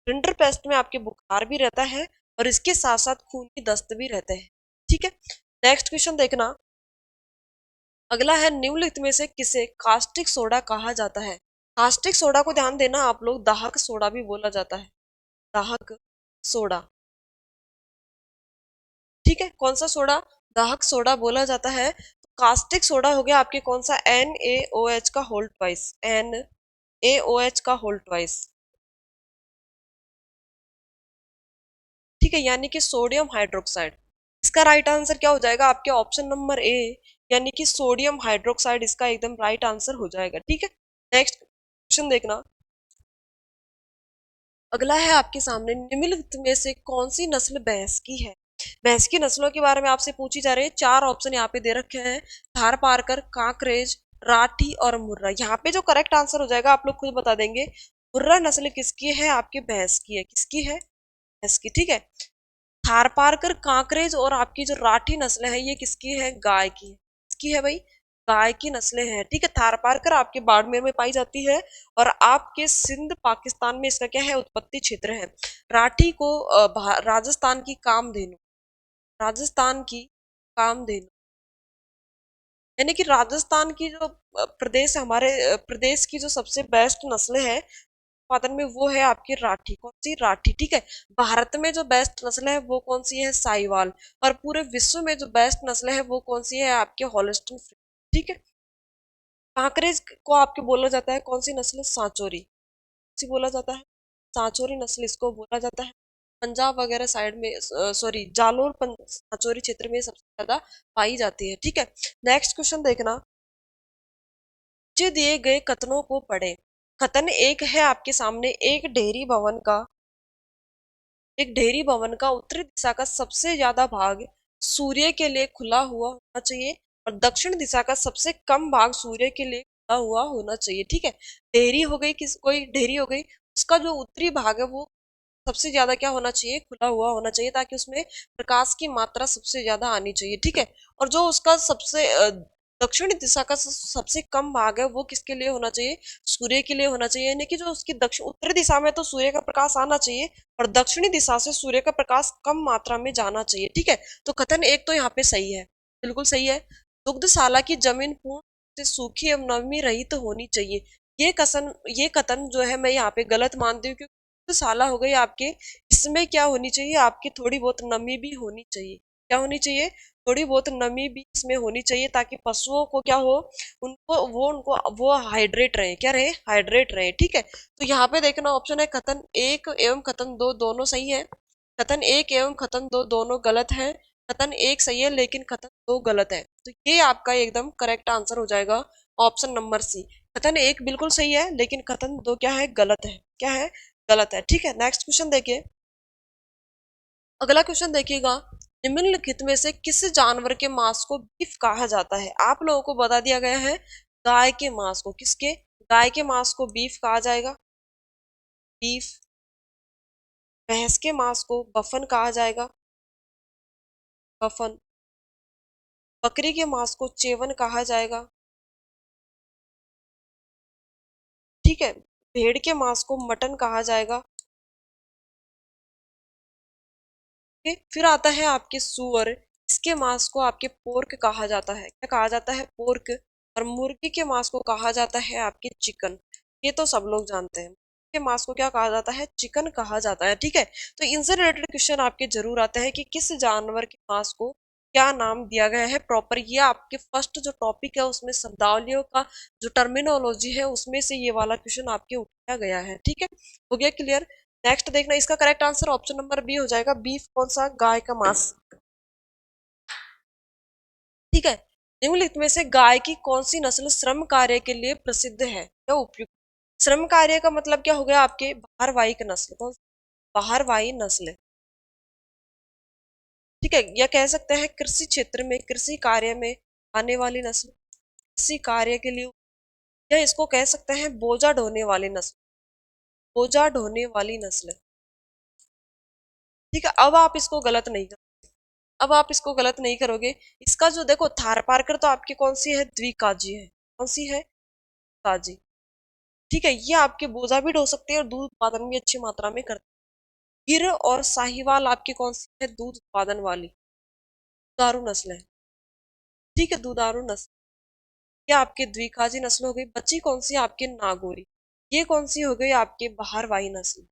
रिंडरपेस्ट में आपके बुखार भी रहता है और इसके साथ साथ खूनी दस्त भी रहते हैं, ठीक है। नेक्स्ट क्वेश्चन देखना, अगला है निम्नलिखित में से किसे कास्टिक सोडा कहा जाता है। कास्टिक सोडा को ध्यान देना आप लोग, दाहक सोडा भी बोला जाता है, दाहक सोडा, ठीक है, कौन सा सोडा, दाहक सोडा बोला जाता है। तो कास्टिक सोडा हो गया आपके कौन सा, NaOH का होल ट्वाइस, NaOH का होल ट्वाइस, ठीक है, यानी कि सोडियम हाइड्रोक्साइड। इसका राइट आंसर क्या हो जाएगा आपके ऑप्शन नंबर ए, यानी कि सोडियम हाइड्रोक्साइड इसका एकदम राइट आंसर हो जाएगा, ठीक है। नेक्स्ट क्वेश्चन देखना, अगला है आपके सामने, निम्नलिखित में से कौन सी नस्ल भैंस की है। भैंस की नस्लों के बारे में आपसे पूछी जा रही है, चार ऑप्शन यहाँ पे दे रखे हैं, थार पारकर, कांकरेज, राठी और मुर्रा। यहाँ पे जो करेक्ट आंसर हो जाएगा आप लोग खुद बता देंगे। मुर्रा नस्ल किसकी है, आपके भैंस की है, किसकी है, भैंस की, ठीक है। थारपारकर, कांकरेज और आपकी जो राठी नस्ल है ये किसकी है, गाय की है, किसकी है भाई, गाय की नस्लें हैं, ठीक है। थारपारकर आपके बाड़मेर में पाई जाती है और आपके सिंध पाकिस्तान में इसका क्या है, उत्पत्ति क्षेत्र है। राठी को राजस्थान की कामधेनु, राजस्थान की कामधेनु, यानी कि राजस्थान की जो प्रदेश हमारे प्रदेश की जो सबसे बेस्ट नस्ल है उत्पादन में वो है आपकी राठी, कौन सी, राठी, ठीक है। भारत में जो बेस्ट नस्ल है वो कौन सी है, साहिवाल। और पूरे विश्व में जो बेस्ट नस्ल है वो कौन सी है आपके हॉलिस्टन फ्रीजियन, ठीक है। कांकरेज को आपके बोला जाता है कौन सी नस्ल, सांचोरी, सी बोला जाता है, सांचोरी नस्ल इसको बोला जाता है। पंजाब वगैरह साइड में, सॉरी जालोर सांचोरी क्षेत्र में सबसे ज्यादा पाई जाती है, ठीक है। नेक्स्ट क्वेश्चन देखना, नीचे दिए गए कथनों को पढ़ें। कथन एक है आपके सामने, एक डेयरी भवन का उत्तरी दिशा का सबसे ज्यादा भाग सूर्य के लिए खुला हुआ होना चाहिए और दक्षिण दिशा का सबसे कम भाग सूर्य के लिए खुला हुआ होना चाहिए, ठीक है। डेयरी हो गई, किस कोई डेयरी हो गई, उसका जो उत्तरी भाग है वो सबसे ज्यादा क्या होना चाहिए, खुला हुआ होना चाहिए, ताकि उसमें प्रकाश की मात्रा सबसे ज्यादा आनी चाहिए, ठीक है। और जो उसका सबसे दक्षिणी दिशा का सबसे कम भाग है वो किसके लिए होना चाहिए, सूर्य के लिए होना चाहिए, यानी कि जो उसकी दक्षिण उत्तरी दिशा में तो सूर्य का प्रकाश आना चाहिए और दक्षिणी दिशा से सूर्य का प्रकाश कम मात्रा में जाना चाहिए, ठीक है। तो कथन एक तो यहाँ पे सही है, बिल्कुल सही है। दुग्धशाला की जमीन पूर्ण रूप से सूखी एवं नमी रहित होनी चाहिए, ये कथन जो है मैं यहाँ पे गलत मानती हूँ, क्योंकि दुग्धशाला हो गई आपके, इसमें क्या होनी चाहिए आपकी, थोड़ी बहुत नमी भी होनी चाहिए, क्या होनी चाहिए, थोड़ी बहुत नमी भी इसमें होनी चाहिए, ताकि पशुओं को क्या हो, उनको वो हाइड्रेट रहे, क्या रहे, हाइड्रेट रहे, ठीक है। तो यहाँ पे देखना ऑप्शन है कथन एक एवं कथन दो दोनों सही है, कथन एक एवं कथन दो दोनों गलत है, कथन एक सही है लेकिन कथन दो गलत है। तो ये आपका एकदम करेक्ट आंसर हो जाएगा ऑप्शन नंबर सी। कथन एक बिल्कुल सही है लेकिन कथन दो क्या है, गलत है, क्या है, गलत है, ठीक है। नेक्स्ट क्वेश्चन देखिए, अगला क्वेश्चन देखिएगा, निम्नलिखित में से किस जानवर के मांस को बीफ कहा जाता है। आप लोगों को बता दिया गया है गाय के मांस को, किसके, गाय के मांस को बीफ कहा जाएगा, बीफ। भैंस के मांस को बफन कहा जाएगा, बफन। बकरी के मांस को चेवन कहा जाएगा, ठीक है। भेड़ के मांस को मटन कहा जाएगा, ठीक है? फिर आता है आपके सुअर, इसके मांस को आपके पोर्क कहा जाता है, क्या कहा जाता है, पोर्क। और मुर्गी के मांस को कहा जाता है आपके चिकन, ये तो सब लोग जानते हैं, के मांस को क्या कहा जाता है, चिकन कहा जाता है, ठीक है। तो इनसे रिलेटेड क्वेश्चन आपके जरूर आते हैं कि किस जानवर के मांस को क्या नाम दिया गया है प्रॉपर, ये आपके फर्स्ट जो टॉपिक है उसमें शब्दावलियों का जो टर्मिनोलॉजी है उसमें से ये वाला क्वेश्चन आपके उठाया गया है, ठीक है। हो गया क्लियर। नेक्स्ट देखना, इसका correct answer option number B हो जाएगा। बीफ कौन सा? गाय का मांस। ठीक है। निम्नलिखित में से गाय की कौन सी नस्ल श्रम कार्य के लिए प्रसिद्ध है या उपयुक्त? श्रम कार्य का मतलब क्या हो गया आपके? बाहरवाही की नस्ल। कौन? बाहरवाही नस्ल। ठीक है, या कह सकते हैं कृषि क्षेत्र में, कृषि कार्य में आने वाली नस्ल, कृषि कार्य के लिए। या इसको कह सकते हैं बोझा ढोने वाली नस्ल, बोझा ढोने वाली नस्ल। ठीक है, अब आप इसको गलत नहीं कर, अब आप इसको गलत नहीं करोगे। इसका जो देखो थार पारकर तो आपकी कौन सी है? द्विकाजी है। कौन सी है? काजी। ठीक है, ये आपके बोझा भी ढो सकते हैं और दूध उत्पादन भी अच्छी मात्रा में करते हैं। गिर और साहिवाल आपकी कौन सी है? दूध उत्पादन वाली दुधारू नस्ल है। ठीक है, दुधारू नस्ल। ये आपके द्विकाजी नस्ल हो गई। बच्ची कौन सी? आपके नागौरी। ये कौन सी हो गई? आपके बाहरवाही नस्ल।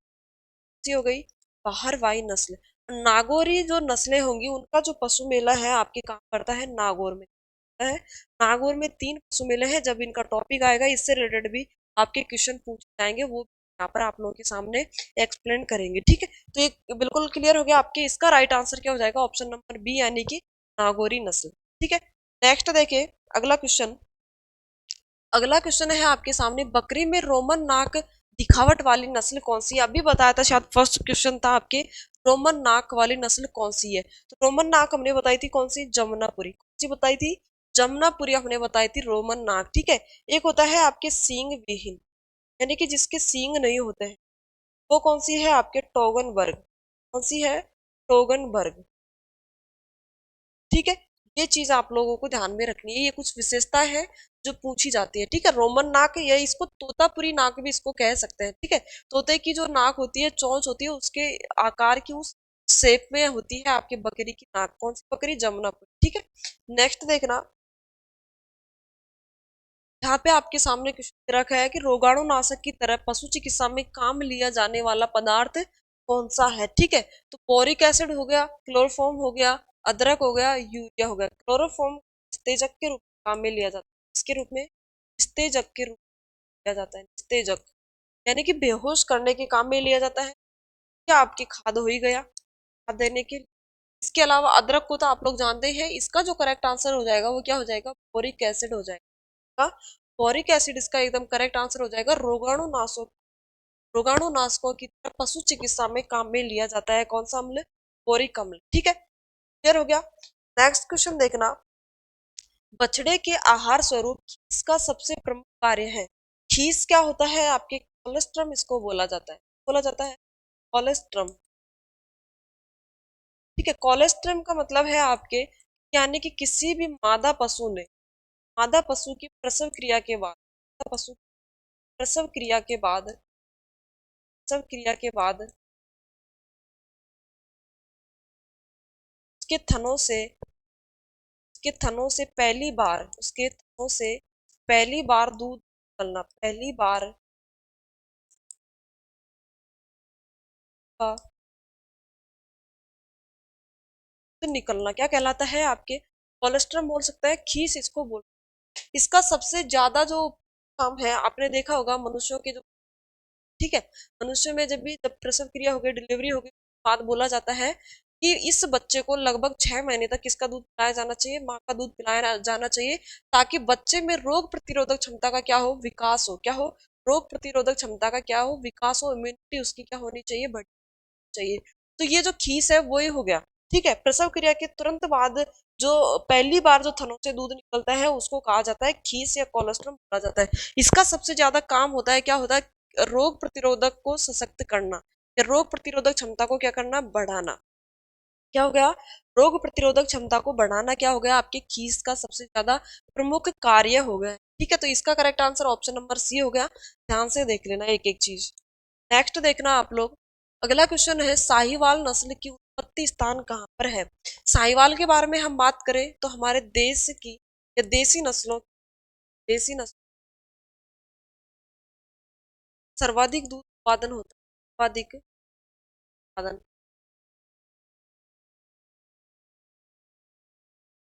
सी हो गई बाहरवाही नस्ल। नागौरी जो नस्लें होंगी उनका जो पशु मेला है आपके काम करता है नागौर में है। नागौर में 3 पशु मेले हैं। जब इनका टॉपिक आएगा इससे रिलेटेड भी आपके क्वेश्चन पूछे जाएंगे, वो यहाँ पर आप लोगों के सामने एक्सप्लेन करेंगे। ठीक है, तो ये बिल्कुल क्लियर हो गया आपके। इसका राइट आंसर क्या हो जाएगा? ऑप्शन नंबर बी, यानी कि नागौरी नस्ल। ठीक है, नेक्स्ट देखिए अगला क्वेश्चन। अगला क्वेश्चन है आपके सामने, बकरी में रोमन नाक दिखावट वाली नस्ल कौन सी है? अभी बताया था शायद, फर्स्ट क्वेश्चन था आपके, रोमन नाक वाली नस्ल कौन सी है? तो रोमन नाक हमने बताई थी कौन सी? जमुनापुरी। कौन सी बताई थी? जमुनापुरी हमने बताई थी रोमन नाक। ठीक है, एक होता है आपके सींग विहीन, यानी कि जिसके सींग नहीं होते हैं, वो कौन सी है? आपके टोगनबर्ग। कौन सी है? टोगनबर्ग। ठीक है, ये चीज आप लोगों को ध्यान में रखनी है। ये कुछ विशेषता है जो पूछी जाती है। ठीक है, रोमन नाक, या इसको तोतापुरी नाक भी इसको कह सकते हैं। ठीक है, तोते की जो नाक होती है, चोंच होती है, उसके आकार की उस शेप में होती है आपके बकरी की नाक। कौन सी बकरी? जमुनापुरी। ठीक है, नेक्स्ट देखना, यहाँ पे आपके सामने क्वेश्चन रखा है कि रोगाणुनाशक की तरह पशु चिकित्सा में काम लिया जाने वाला पदार्थ कौन सा है? ठीक है, तो बोरिक एसिड हो गया, क्लोरोफॉर्म हो गया, अदरक हो गया, यूरिया हो गया। क्लोरोफॉर्म तेजक के रूप में काम में लिया जाता है। इसके रूप में, तेजक के रूप में लिया जाता है। तेजक यानी कि बेहोश करने के काम में लिया जाता है। क्या आपकी खाद हो ही गया, खाद देने के लिए। इसके अलावा अदरक को तो आप लोग जानते हैं। इसका जो करेक्ट आंसर हो जाएगा वो क्या हो जाएगा? बोरिक एसिड हो जाएगा। बोरिक एसिड इसका एकदम करेक्ट आंसर हो जाएगा। रोगाणुनाशक, रोगाणुनाशकों की तरह पशु चिकित्सा में काम में लिया जाता है कौन सा अम्ल? बोरिक अम्ल। ठीक है, क्लियर हो गया। नेक्स्ट क्वेश्चन देखना, बछड़े के आहार स्वरूप इसका सबसे प्रमुख कार्य है। खीस क्या होता है आपके? कोलेस्ट्रम इसको बोला जाता है। बोला जाता है कोलेस्ट्रम। ठीक है, कोलेस्ट्रम का मतलब है आपके, यानी कि किसी भी मादा पशु ने, मादा पशु की प्रसव क्रिया के बाद, मादा पशु प्रसव क्रिया के बाद, प्रसव क्रिया के बाद उसके थनों से, उसके थनों से पहली बार, उसके थनों से पहली बार दूध निकलना, पहली बार का दूध निकलना क्या कहलाता है आपके? कोलेस्ट्रम बोल सकता है, खीस इसको बोल। इसका सबसे ज्यादा जो काम है, आपने देखा होगा मनुष्यों के जो, ठीक है, मनुष्य में जब प्रसव क्रिया हो गई, डिलीवरी हो गई, बाद बोला जाता है कि इस बच्चे को लगभग 6 महीने तक किसका दूध पिलाया जाना चाहिए? माँ का दूध पिलाया जाना चाहिए, ताकि बच्चे में रोग प्रतिरोधक क्षमता का क्या हो? विकास हो। क्या हो? रोग प्रतिरोधक क्षमता का क्या हो? विकास हो। इम्यूनिटी उसकी क्या होनी चाहिए? बढ़नी चाहिए। तो ये जो खीस है वही हो गया। ठीक है, प्रसव क्रिया के तुरंत बाद जो पहली बार जो थनों से दूध निकलता है उसको कहा जाता है खीस या कोलेस्ट्रम बोला जाता है। इसका सबसे ज्यादा काम होता है, क्या होता है? रोग प्रतिरोधक को सशक्त करना, या रोग प्रतिरोधक क्षमता को क्या करना? बढ़ाना। क्या हो गया? रोग प्रतिरोधक क्षमता को बढ़ाना क्या हो गया? आपके खीस का सबसे ज्यादा प्रमुख कार्य हो गया। ठीक है, तो इसका correct answer option number C हो गया। ध्यान से देख लेना एक एक चीज। नेक्स्ट देखना आप लोग, अगला क्वेश्चन है, साहिवाल नस्ल की उत्पत्ति स्थान कहाँ पर है? साहिवाल के बारे में हम बात करें तो हमारे देश की, या देसी नस्लों, देसी नस्ल सर्वाधिक दूध उत्पादन होता है। सर्वाधिक उत्पादन,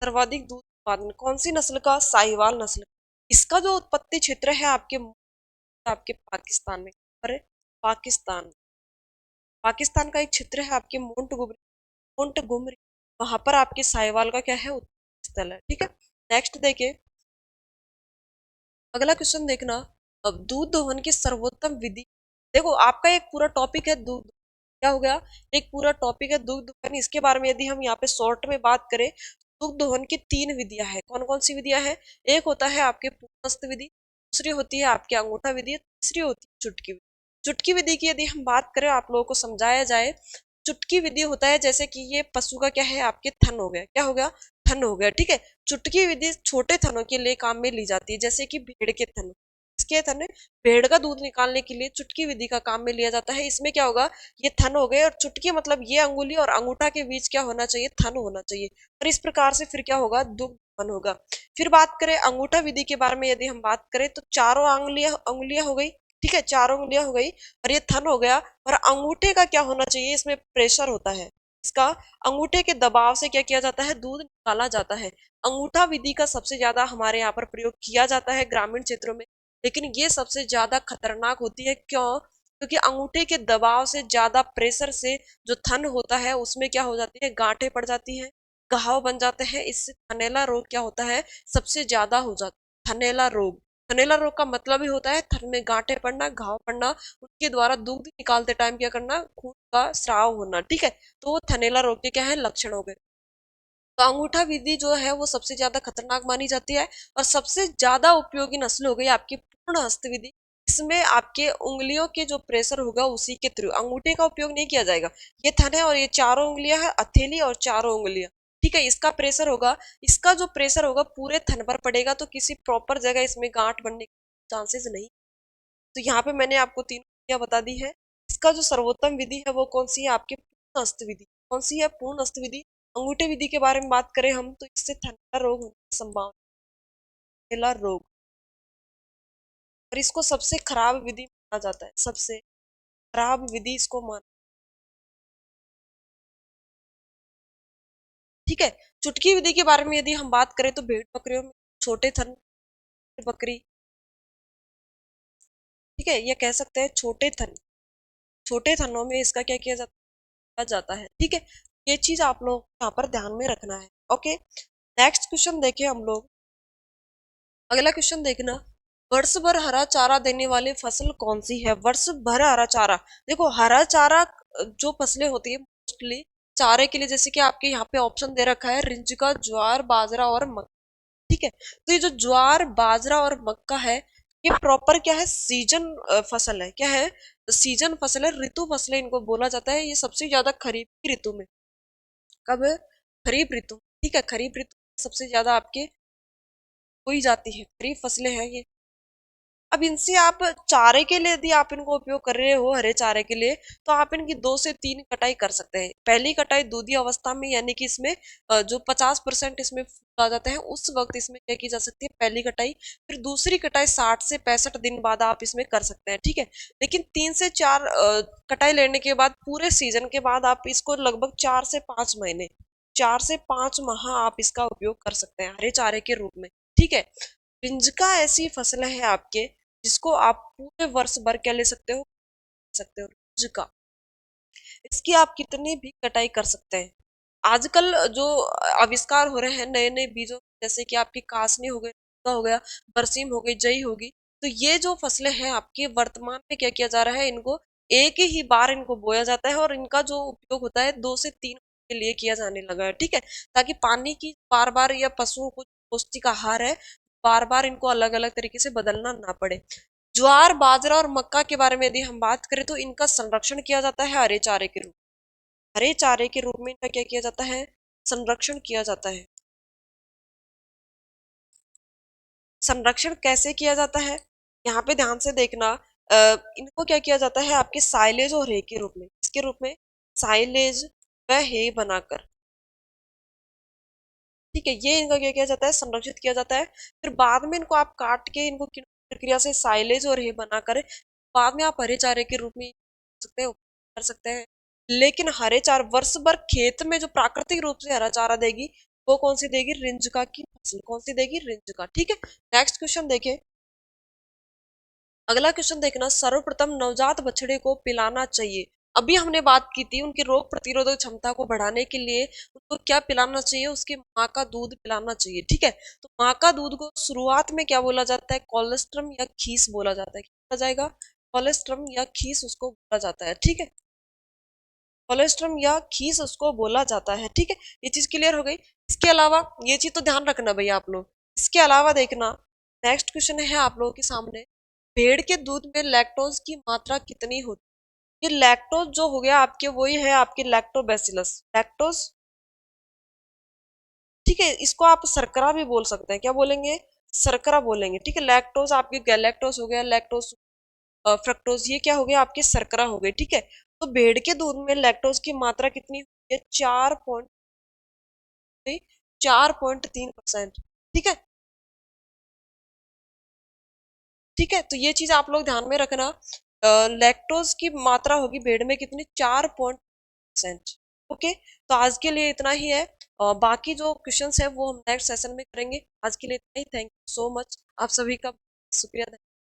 सर्वाधिक दूध उत्पादन कौन सी नस्ल का? साहिवाल नस्ल। इसका जो उत्पत्ति क्षेत्र है आपके, आपके पाकिस्तान में, पर पाकिस्तान। पाकिस्तान का एक क्षेत्र है आपके मोंटगोमरी, वहां पर आपके साहिवाल का क्या है उत्पत्ति स्थल है। ठीक है, नेक्स्ट देखिए, अगला क्वेश्चन देखना। अब दूध दोहन की सर्वोत्तम विधि, देखो आपका एक पूरा टॉपिक है दूध, क्या हो गया, एक पूरा टॉपिक है दूध दोहन। इसके बारे में यदि हम यहाँ पे शॉर्ट में बात करें, दूध दोहन की 3 विधियां हैं। कौन कौन सी विधियां हैं? एक होता है आपके पूर्णस्थ विधि, दूसरी होती है आपकी अंगूठा विधि, तीसरी होती है चुटकी विधि। चुटकी विधि की यदि हम बात करें, आप लोगों को समझाया जाए, चुटकी विधि होता है जैसे कि ये पशु का क्या है, आपके थन हो गया, क्या हो गया, थन हो गया। ठीक है, चुटकी विधि छोटे थनों के लिए काम में ली जाती है, जैसे कि भेड़ के थन, इसके थन, भेड़ का दूध निकालने के लिए चुटकी विधि का काम में लिया जाता है। इसमें क्या होगा, ये थन हो गए, और चुटकी मतलब ये अंगुली और अंगूठा के बीच क्या होना चाहिए, थन होना चाहिए, और इस प्रकार से फिर क्या होगा, दुग्ध उत्पन्न होगा। फिर बात करें अंगूठा विधि के बारे में, यदि हम बात करें तो चारों अंगुलियां अंगुलियां हो गई, ठीक है, चारों उंगलियां हो गई, और ये थन हो गया, और अंगूठे का क्या होना चाहिए, इसमें प्रेशर होता है, इसका अंगूठे के दबाव से क्या किया जाता है, दूध निकाला जाता है। अंगूठा विधि का सबसे ज्यादा हमारे यहाँ पर प्रयोग किया जाता है ग्रामीण क्षेत्रों में, लेकिन ये सबसे ज्यादा खतरनाक होती है, क्यों? क्योंकि अंगूठे के दबाव से, ज्यादा प्रेशर से जो थन होता है उसमें क्या हो जाती है, गांठें पड़ जाती हैं, घाव बन जाते हैं, इससे थनैला रोग क्या होता है, सबसे ज्यादा हो जाता है थनैला रोग। थनैला रोग का मतलब ही होता है थन में गांठें पड़ना, घाव पड़ना, उनके द्वारा दूध निकालते टाइम क्या करना, खून का स्राव होना। ठीक है, तो वो थनैला रोग के क्या है, लक्षण हो गए। तो अंगूठा विधि जो है वो सबसे ज्यादा खतरनाक मानी जाती है, और सबसे ज्यादा उपयोगी नस्ल हो गई आपकी पूर्ण हस्त विधि। इसमें आपके उंगलियों के जो प्रेशर होगा उसी के थ्रू, अंगूठे का उपयोग नहीं किया जाएगा। ये थन है और ये चारों उंगलियां है, हथेली और चारों उंगलियां, ठीक है, इसका प्रेशर होगा, इसका जो प्रेशर होगा पूरे थन पर पड़ेगा, तो किसी प्रॉपर जगह इसमें गांठ बनने के चांसेस नहीं। तो यहाँ पे मैंने आपको 3 विधियां बता दी है। इसका जो सर्वोत्तम विधि है वो कौन सी है, आपकी पूर्ण हस्त विधि। कौन सी है, पूर्ण हस्त विधि। अंगूठे विधि के बारे में बात करें हम, तो इससे थनैला रोग होने की संभावना, थनैला रोग, और इसको सबसे खराब विधि माना जाता है, सबसे खराब विधि इसको मान, ठीक है। चुटकी विधि के बारे में यदि हम बात करें, तो भेड़ बकरियों में छोटे थन बकरी, ठीक है, ये कह सकते हैं छोटे थन, छोटे थनों में इसका क्या किया जाता है, ठीक है। ये चीज आप लोग यहाँ पर ध्यान में रखना है। ओके, नेक्स्ट क्वेश्चन देखें हम लोग। अगला क्वेश्चन देखना, वर्ष भर हरा चारा देने वाली फसल कौन सी है? वर्ष भर हरा चारा, देखो हरा चारा जो फसलें होती है मोस्टली चारे के लिए, जैसे कि आपके यहाँ पे ऑप्शन दे रखा है रिंजका, ज्वार, बाजरा और मक्का, ठीक है। तो ये जो ज्वार, बाजरा और मक्का है, ये प्रॉपर क्या है, सीजन फसल है, क्या है, सीजन फसल है, ऋतु फसलें इनको बोला जाता है। ये सबसे ज्यादा खरीफ की ऋतु में, कब, खरीफ ऋतु, ठीक है, खरीफ ऋतु सबसे ज्यादा आपके बोई जाती है, खरीफ फसलें हैं ये। अब इनसे आप चारे के लिए यदि आप इनको उपयोग कर रहे हो, हरे चारे के लिए, तो आप इनकी 2 से 3 कटाई कर सकते हैं। पहली कटाई दूधी अवस्था में, यानी कि इसमें जो 50% इसमें फूल आ जाते हैं, उस वक्त इसमें क्या की जा सकती है, पहली कटाई। फिर दूसरी कटाई 60 से 65 दिन बाद आप इसमें कर सकते हैं, ठीक है। लेकिन 3 से 4 कटाई लेने के बाद, पूरे सीजन के बाद आप इसको लगभग 4 से 5 महीने, 4 से 5 माह आप इसका उपयोग कर सकते हैं हरे चारे के रूप में, ठीक है। पिंजका ऐसी फसल है आपके, जिसको आप पूरे वर्ष भर क्या ले सकते हो पिंजका, इसकी आप कितनी भी कटाई कर सकते हैं। आजकल जो आविष्कार हो रहे हैं नए नए बीजों, जैसे कि आपकी कासनी हो गई, हो गया, बरसीम हो गई, जई होगी, तो ये जो फसलें हैं आपके, वर्तमान में क्या किया जा रहा है, इनको एक ही बार इनको बोया जाता है, और इनका जो उपयोग होता है 2 से 3 के लिए किया जाने लगा है, ठीक है। ताकि पानी की बार बार, या पशुओं को पौष्टिक आहार है, बार बार इनको अलग अलग तरीके से बदलना ना पड़े। ज्वार, बाजरा और मक्का के बारे में यदि हम बात करें, तो इनका संरक्षण किया जाता है हरे चारे के रूप, हरे चारे के रूप में इनका क्या किया जाता है, संरक्षण किया जाता है। संरक्षण कैसे किया जाता है, यहाँ पे ध्यान से देखना। इनको क्या किया जाता है, आपके साइलेज और हे के रूप में, इसके रूप में साइलेज व हे बनाकर, ठीक है, ये इनका क्या किया जाता है, संरक्षित किया जाता है। फिर बाद में इनको आप काट के, इनको प्रक्रिया से साइलेज और हे बनाकर बाद में आप हरे चारे के रूप में कर सकते हैं। लेकिन हरे चार वर्ष भर खेत में जो प्राकृतिक रूप से हरा चारा देगी, वो कौन सी देगी, रिंजका की फसल, कौन सी देगी, रिंजका, ठीक है। नेक्स्ट क्वेश्चन देखें। अगला क्वेश्चन देखना, सर्वप्रथम नवजात बछड़े को पिलाना चाहिए, अभी हमने बात की थी उनकी रोग प्रतिरोधक क्षमता को बढ़ाने के लिए उनको क्या पिलाना चाहिए, उसके माँ का दूध पिलाना चाहिए, ठीक है। तो माँ का दूध को शुरुआत में क्या बोला जाता है, कोलेस्ट्रम या खीस बोला जाता है। क्या बोला जाएगा, कोलेस्ट्रम या खीस उसको बोला जाता है, ठीक है। कोलेस्ट्रम या खीस उसको बोला जाता है, ठीक है। ये चीज क्लियर हो गई। इसके अलावा ये चीज तो ध्यान रखना भैया आप लोग। इसके अलावा देखना, नेक्स्ट क्वेश्चन है आप लोगों के सामने, भेड़ के दूध में लैक्टोज की मात्रा कितनी होती है। ये लैक्टोज जो हो गया आपके, वही है आपके लैक्टोबैसिलस, लैक्टोज, ठीक है। इसको आप शर्करा भी बोल सकते हैं, क्या बोलेंगे, शर्करा बोलेंगे, ठीक है। लैक्टोज आपके गैलेक्टोज हो गया, लैक्टोज फ्रक्टोज, ये क्या हो गया आपके शर्करा हो गई, ठीक है। तो भेड़ के दूध में लैक्टोज की मात्रा कितनी होती है, 4.3%, ठीक है। ठीक है, तो ये चीज आप लोग ध्यान में रखना। लैक्टोज की मात्रा होगी भेड़ में कितनी, 4%। ओके, तो आज के लिए इतना ही है। बाकी जो क्वेश्चंस है वो हम नेक्स्ट सेशन में करेंगे। आज के लिए इतना ही। थैंक यू सो मच, आप सभी का शुक्रिया।